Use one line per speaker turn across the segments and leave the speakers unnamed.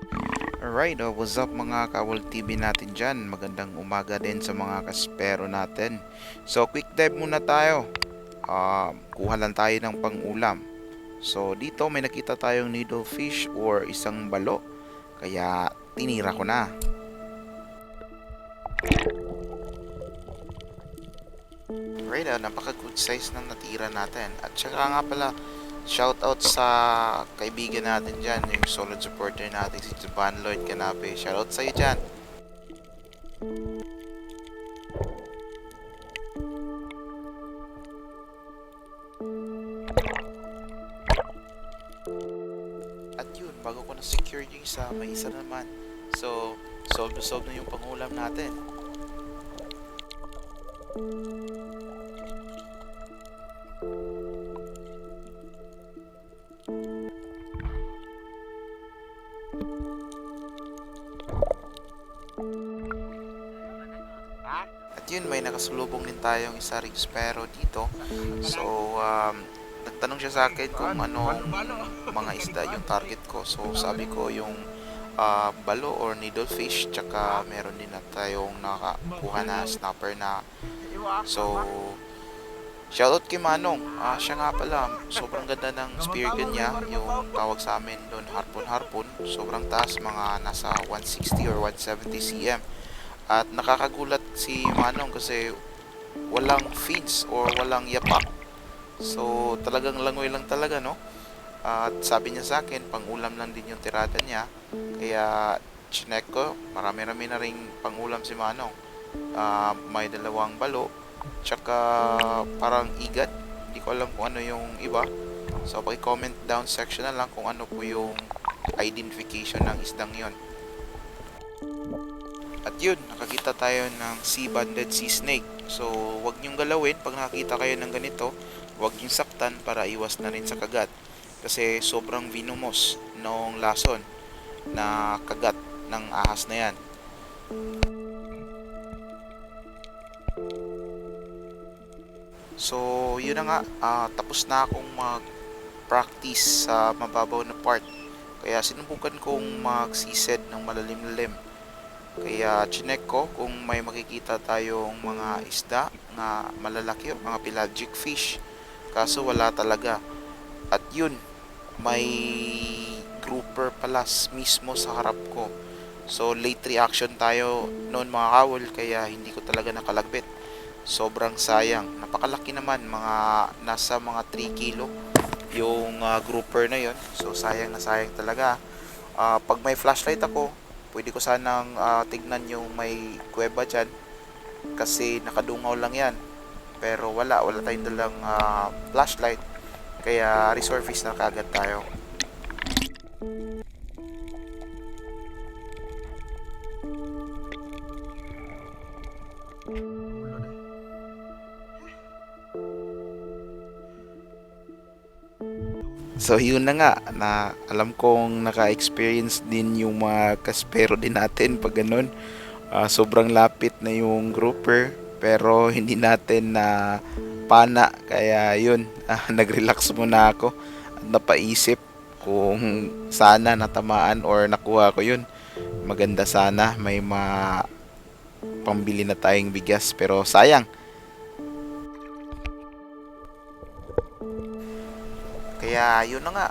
Alright, what's up mga Kawal TV natin dyan? Magandang umaga din sa mga kaspero natin. So, quick dive muna tayo. Kuha lang tayo ng pang-ulam. So, dito may nakita tayong needlefish or isang balo. Kaya, tinira ko na. Right, napaka-good size ng natira natin. At saka nga pala, shoutout sa kaibigan natin dyan, yung solid supporter natin si Juban Lloyd Canape. Shoutout sa'yo dyan. At yun, bago ko na-secure yung isa, may isa naman. So, solve na solve na yung pangulam natin. At yun, may nakasulubong din tayong isa ring spero dito. So, nagtanong siya sa akin kung anong mga isda yung target ko. So, sabi ko yung balo or needlefish, tsaka meron din na tayong nakakuha na snapper na. So, shoutout kay Manong. Siya nga pala, sobrang ganda ng spear gun niya. Yung tawag sa amin doon, harpon-harpon. Sobrang taas, mga nasa 160 or 170 cm. At nakakagulat si Manong kasi walang feeds or walang yapak. So, talagang langoy lang talaga, no? At sabi niya sa akin, pang-ulam lang din yung tirada niya. Kaya, chinek ko, marami-rami na ring pang-ulam si Manong. May dalawang balo, tsaka parang igat. Hindi ko alam kung ano yung iba. So, paki-comment down section na lang kung ano po yung identification ng isdang yon. At yun, nakakita tayo ng sea-banded sea snake. So, wag niyong galawin pag nakakita kayo ng ganito. Wag niyong saktan para iwas na rin sa kagat. Kasi sobrang venomous nung lason na kagat ng ahas na yan. So, yun na nga. Tapos na akong mag-practice sa mababaw na part. Kaya sinubukan kong mag-seased ng malalim-lalim. Kaya chinek ko kung may makikita tayong mga isda na malalaki o mga pelagic fish. Kaso wala talaga. At yun, may grouper pala mismo sa harap ko. So late reaction tayo noon mga kawol kaya hindi ko talaga nakalagbit. Sobrang sayang. Napakalaki naman, mga nasa mga 3 kilo yung grouper na yon. So sayang na sayang talaga. Pag may flashlight ako, pwede ko sanang tignan yung may kuweba dyan kasi nakadungaw lang yan. Pero wala tayong dalang flashlight kaya resurface na kagad tayo. So yun na nga, na alam kong naka-experience din yung mga kaspero din natin pag ganun. Sobrang lapit na yung grouper pero hindi natin na pana. Kaya yun, nag-relax muna ako at napaisip kung sana natamaan or nakuha ko yun. Maganda sana may pambili na tayong bigas pero sayang. Kaya yun na nga,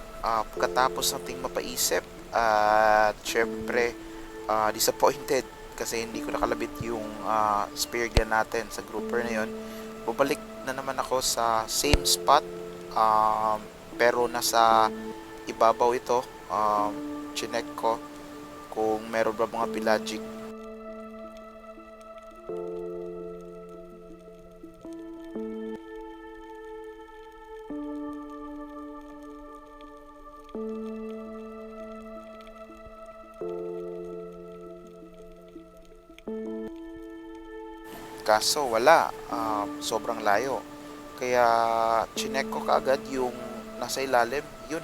pagkatapos nating mapaisip at syempre disappointed kasi hindi ko nakalabit yung spear gun natin sa grouper na yun. Bumalik na naman ako sa same spot, pero nasa ibabaw ito. Chinek ko kung meron ba mga pelagic. Kaso wala, sobrang layo. Kaya chinek ko kaagad yung nasa ilalim, yun.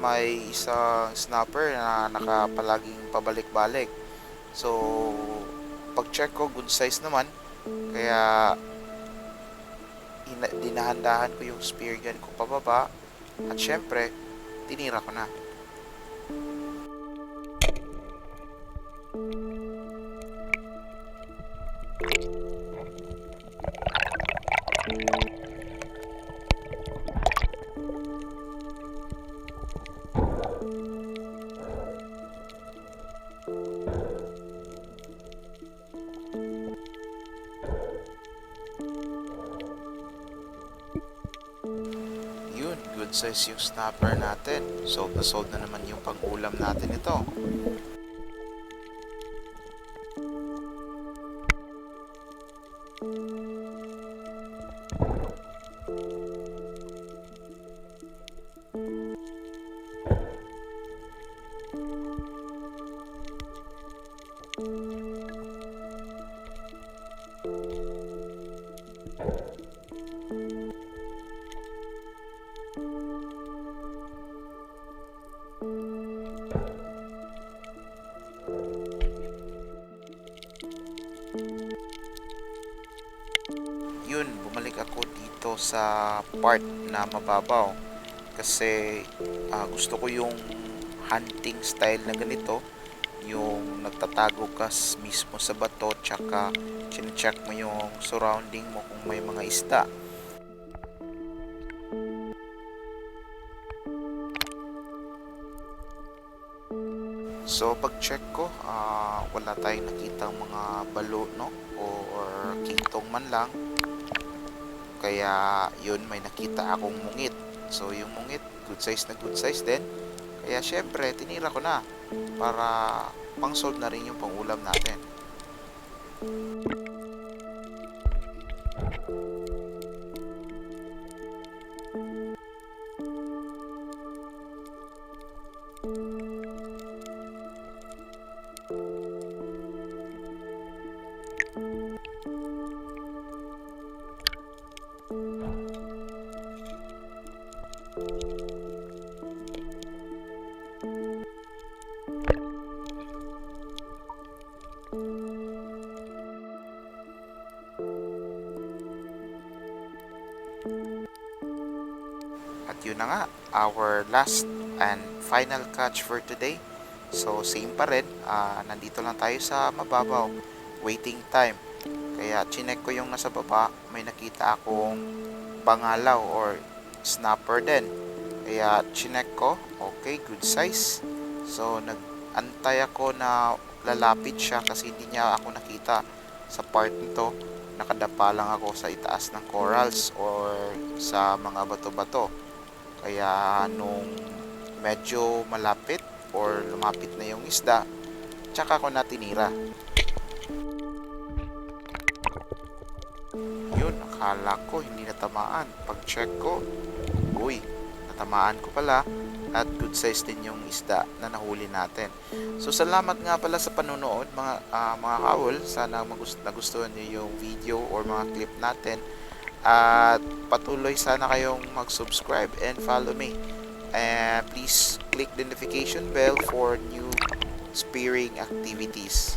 May isang snapper na nakapalaging pabalik-balik. So, pag-check ko, good size naman. Kaya dinahandahan ko yung spear gun ko pababa. At syempre, tinira ko na. size yung snapper natin. Sold na naman yung pang-ulam natin ito. Yun, bumalik ako dito sa part na mababaw kasi gusto ko yung hunting style na ganito, yung nagtatago ka mismo sa bato tsaka chine-check mo yung surrounding mo kung may mga isda. So pag check ko, wala tayong nakitang mga balo, no, or kitong man lang. Kaya yun, may nakita akong mungit. So yung mungit, good size din. Kaya syempre, tinira ko na para pang-solve na rin yung pang-ulam natin. At yun na nga, our last and final catch for today. So same pa rin, nandito lang tayo sa mababaw, waiting time. Kaya chinek ko yung nasa baba, may nakita akong bangalaw or snapper din. Kaya chinek ko, okay, good size. So nag-antay ako na lalapit siya kasi hindi niya ako nakita sa part nito. Nakadapa lang ako sa itaas ng corals or sa mga bato-bato. Kaya nung medyo malapit or lumapit na yung isda, tsaka ko na tinira. Yun, akala ko hindi natamaan. Pag check ko, uy, natamaan ko pala. At good size din yung isda na nahuli natin. So salamat nga pala sa panonood mga kawol. Sana nagustuhan niyo yung video or mga clip natin. At patuloy sana kayong mag-subscribe and follow me. And please click the notification bell for new spearing activities.